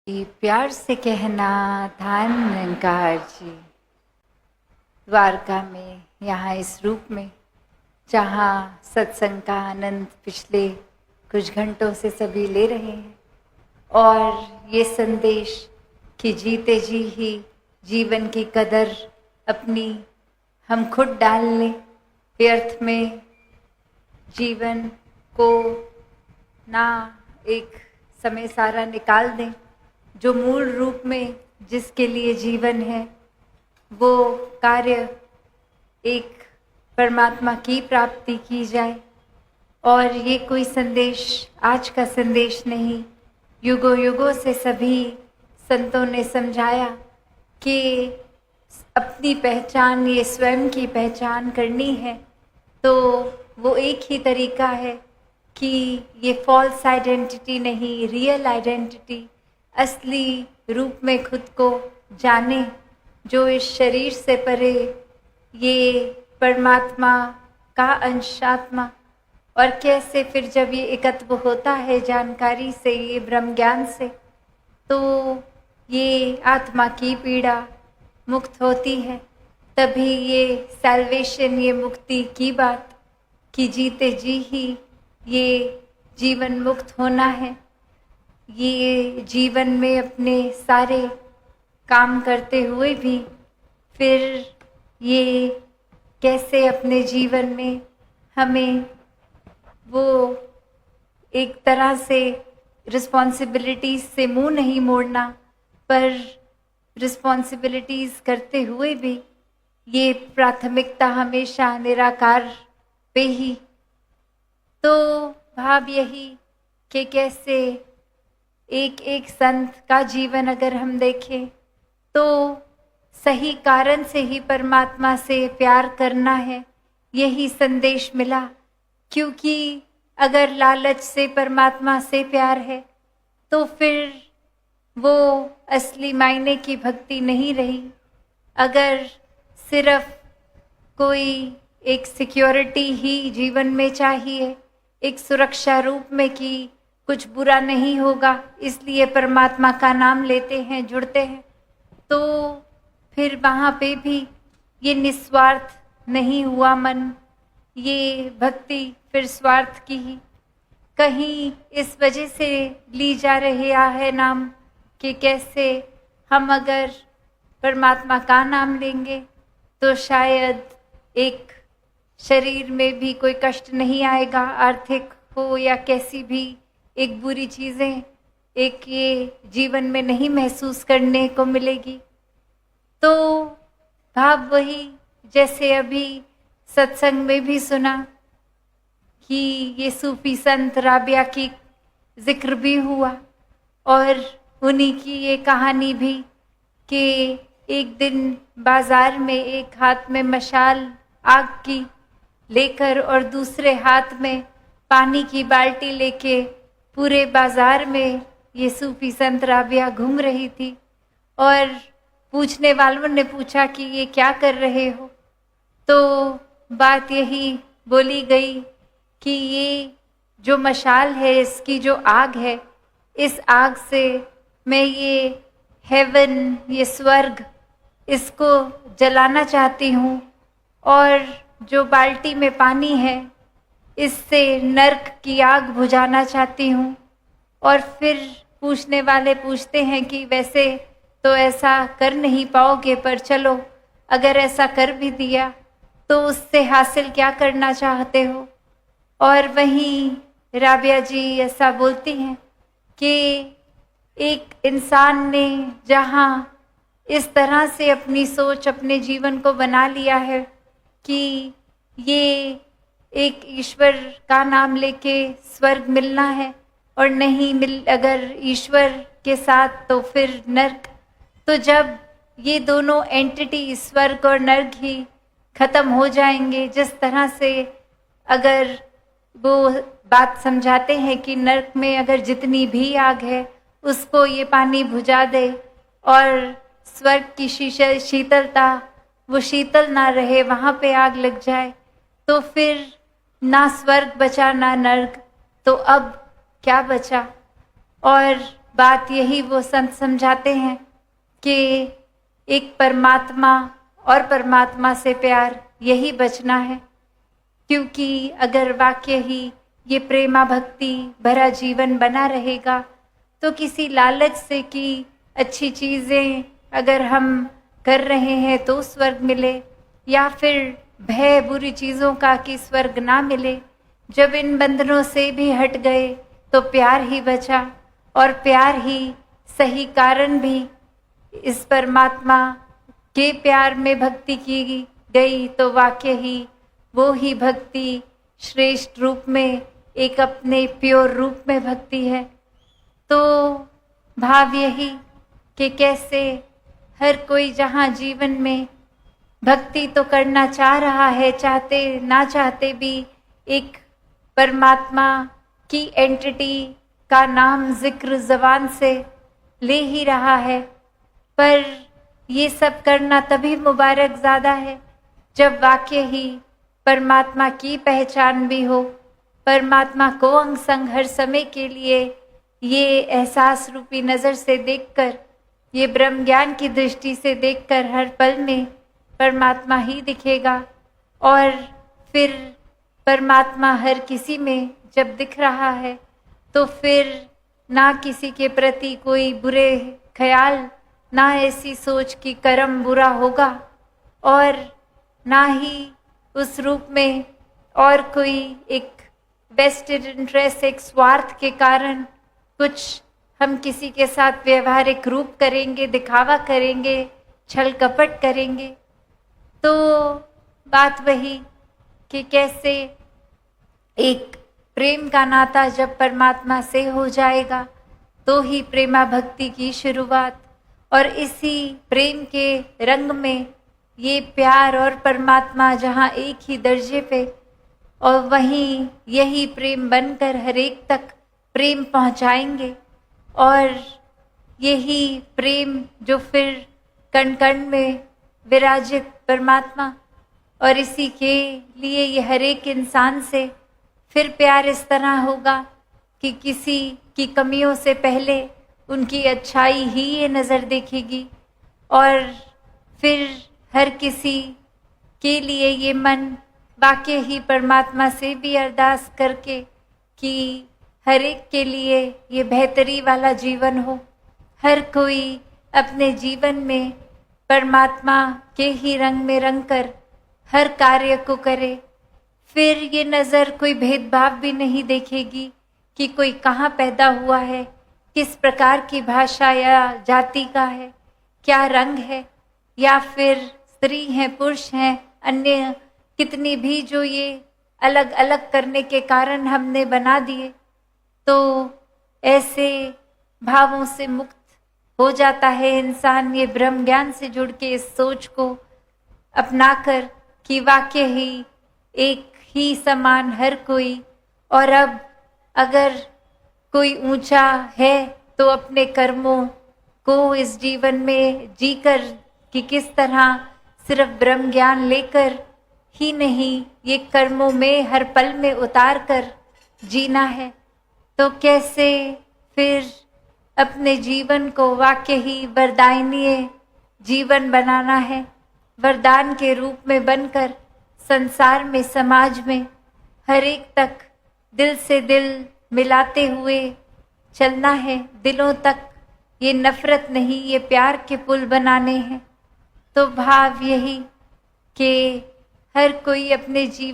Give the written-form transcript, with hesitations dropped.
कि प्यार से कहना धान निरंकार जी। द्वारका में, यहाँ इस रूप में, जहाँ सत्संग का आनंद पिछले कुछ घंटों से सभी ले रहे हैं, और ये संदेश कि जीते जी ही जीवन की कदर अपनी हम खुद डाल लें, व्यर्थ में जीवन को ना एक समय सारा निकाल दें। जो मूल रूप में जिसके लिए जीवन है वो कार्य एक परमात्मा की प्राप्ति की जाए। और ये कोई संदेश आज का संदेश नहीं, युगों युगों से सभी संतों ने समझाया कि अपनी पहचान, ये स्वयं की पहचान करनी है तो वो एक ही तरीका है कि ये फॉल्स आइडेंटिटी नहीं, रियल आइडेंटिटी, असली रूप में खुद को जाने, जो इस शरीर से परे ये परमात्मा का अंशात्मा। और कैसे फिर जब ये एकत्व होता है जानकारी से, ये ब्रह्म ज्ञान से, तो ये आत्मा की पीड़ा मुक्त होती है। तभी ये सैल्वेशन, ये मुक्ति की बात कि जीते जी ही ये जीवन मुक्त होना है। ये जीवन में अपने सारे काम करते हुए भी फिर ये कैसे अपने जीवन में हमें वो एक तरह से रिस्पॉन्सिबिलिटीज़ से मुंह नहीं मोड़ना, पर रिस्पॉन्सिबिलिटीज़ करते हुए भी ये प्राथमिकता हमेशा निराकार पे ही। तो भाव यही कि कैसे एक एक संत का जीवन अगर हम देखें तो सही कारण से ही परमात्मा से प्यार करना है, यही संदेश मिला। क्योंकि अगर लालच से परमात्मा से प्यार है तो फिर वो असली मायने की भक्ति नहीं रही। अगर सिर्फ कोई एक सिक्योरिटी ही जीवन में चाहिए, एक सुरक्षा रूप में कि कुछ बुरा नहीं होगा इसलिए परमात्मा का नाम लेते हैं, जुड़ते हैं, तो फिर वहाँ पे भी ये निस्वार्थ नहीं हुआ मन, ये भक्ति फिर स्वार्थ की ही। कहीं इस वजह से ली जा रहा है नाम कि कैसे हम अगर परमात्मा का नाम लेंगे तो शायद एक शरीर में भी कोई कष्ट नहीं आएगा, आर्थिक हो या कैसी भी एक बुरी चीज़ें एक ये जीवन में नहीं महसूस करने को मिलेगी। तो भाव वही जैसे अभी सत्संग में भी सुना कि ये सूफी संत राबिया की जिक्र भी हुआ, और उन्हीं की ये कहानी भी कि एक दिन बाजार में एक हाथ में मशाल आग की लेकर और दूसरे हाथ में पानी की बाल्टी लेके पूरे बाजार में ये सूफी संत राबिया घूम रही थी। और पूछने वालों ने पूछा कि ये क्या कर रहे हो, तो बात यही बोली गई कि ये जो मशाल है, इसकी जो आग है, इस आग से मैं ये हेवन, ये स्वर्ग, इसको जलाना चाहती हूँ, और जो बाल्टी में पानी है इससे नर्क की आग बुझाना चाहती हूँ। और फिर पूछने वाले पूछते हैं कि वैसे तो ऐसा कर नहीं पाओगे, पर चलो अगर ऐसा कर भी दिया तो उससे हासिल क्या करना चाहते हो। और वहीं राबिया जी ऐसा बोलती हैं कि एक इंसान ने जहाँ इस तरह से अपनी सोच, अपने जीवन को बना लिया है कि ये एक ईश्वर का नाम लेके स्वर्ग मिलना है, और नहीं मिल अगर ईश्वर के साथ तो फिर नर्क। तो जब ये दोनों एंटिटी, स्वर्ग और नर्क ही खत्म हो जाएंगे, जिस तरह से अगर वो बात समझाते हैं कि नर्क में अगर जितनी भी आग है उसको ये पानी बुझा दे, और स्वर्ग की शीतलता, वो शीतल ना रहे, वहाँ पे आग लग जाए, तो फिर ना स्वर्ग बचा ना नर्क, तो अब क्या बचा। और बात यही वो संत समझाते हैं कि एक परमात्मा और परमात्मा से प्यार यही बचना है। क्योंकि अगर वाकई ही ये प्रेमा भक्ति भरा जीवन बना रहेगा तो किसी लालच से कि अच्छी चीज़ें अगर हम कर रहे हैं तो स्वर्ग मिले, या फिर भय बुरी चीज़ों का कि स्वर्ग ना मिले, जब इन बंधनों से भी हट गए तो प्यार ही बचा, और प्यार ही सही कारण भी इस परमात्मा के प्यार में भक्ति की गई तो वाकई ही वो ही भक्ति श्रेष्ठ रूप में एक अपने प्योर रूप में भक्ति है। तो भाव यही कि कैसे हर कोई जहाँ जीवन में भक्ति तो करना चाह रहा है, चाहते ना चाहते भी एक परमात्मा की एंटिटी का नाम जिक्र ज़बान से ले ही रहा है, पर ये सब करना तभी मुबारक ज़्यादा है जब वाकई ही परमात्मा की पहचान भी हो, परमात्मा को अंग संग हर समय के लिए ये एहसास रूपी नज़र से देखकर, ये ब्रह्म ज्ञान की दृष्टि से देखकर हर पल में परमात्मा ही दिखेगा। और फिर परमात्मा हर किसी में जब दिख रहा है तो फिर ना किसी के प्रति कोई बुरे ख्याल, ना ऐसी सोच कि कर्म बुरा होगा, और ना ही उस रूप में और कोई एक वेस्टेड इंटरेस्ट, एक स्वार्थ के कारण कुछ हम किसी के साथ व्यवहारिक रूप करेंगे, दिखावा करेंगे, छल कपट करेंगे। तो बात वही कि कैसे एक प्रेम का नाता जब परमात्मा से हो जाएगा तो ही प्रेमा भक्ति की शुरुआत, और इसी प्रेम के रंग में ये प्यार और परमात्मा जहाँ एक ही दर्जे पे, और वहीं यही प्रेम बनकर हर एक तक प्रेम पहुँचाएंगे, और यही प्रेम जो फिर कण कण में विराजित परमात्मा, और इसी के लिए ये हर एक इंसान से फिर प्यार इस तरह होगा कि किसी की कमियों से पहले उनकी अच्छाई ही ये नज़र देखेगी, और फिर हर किसी के लिए ये मन वाकई ही परमात्मा से भी अरदास करके कि हर एक के लिए ये बेहतरी वाला जीवन हो, हर कोई अपने जीवन में परमात्मा के ही रंग में रंग कर हर कार्य को करे। फिर ये नज़र कोई भेदभाव भी नहीं देखेगी कि कोई कहाँ पैदा हुआ है, किस प्रकार की भाषा या जाति का है, क्या रंग है, या फिर स्त्री हैं पुरुष हैं, अन्य कितनी भी जो ये अलग अलग करने के कारण हमने बना दिए। तो ऐसे भावों से मुक्त हो जाता है इंसान ये ब्रह्म ज्ञान से जुड़ के इस सोच को अपनाकर कि वाकई ही एक ही समान हर कोई, और अब अगर कोई ऊंचा है तो अपने कर्मों को इस जीवन में जीकर कि किस तरह सिर्फ ब्रह्म ज्ञान लेकर ही नहीं, ये कर्मों में हर पल में उतार कर जीना है। तो कैसे फिर अपने जीवन को वाकई ही वरदायनीय जीवन बनाना है, वरदान के रूप में बनकर संसार में, समाज में हर एक तक दिल से दिल मिलाते हुए चलना है, दिलों तक ये नफरत नहीं, ये प्यार के पुल बनाने हैं। तो भाव यही कि हर कोई अपने जीवन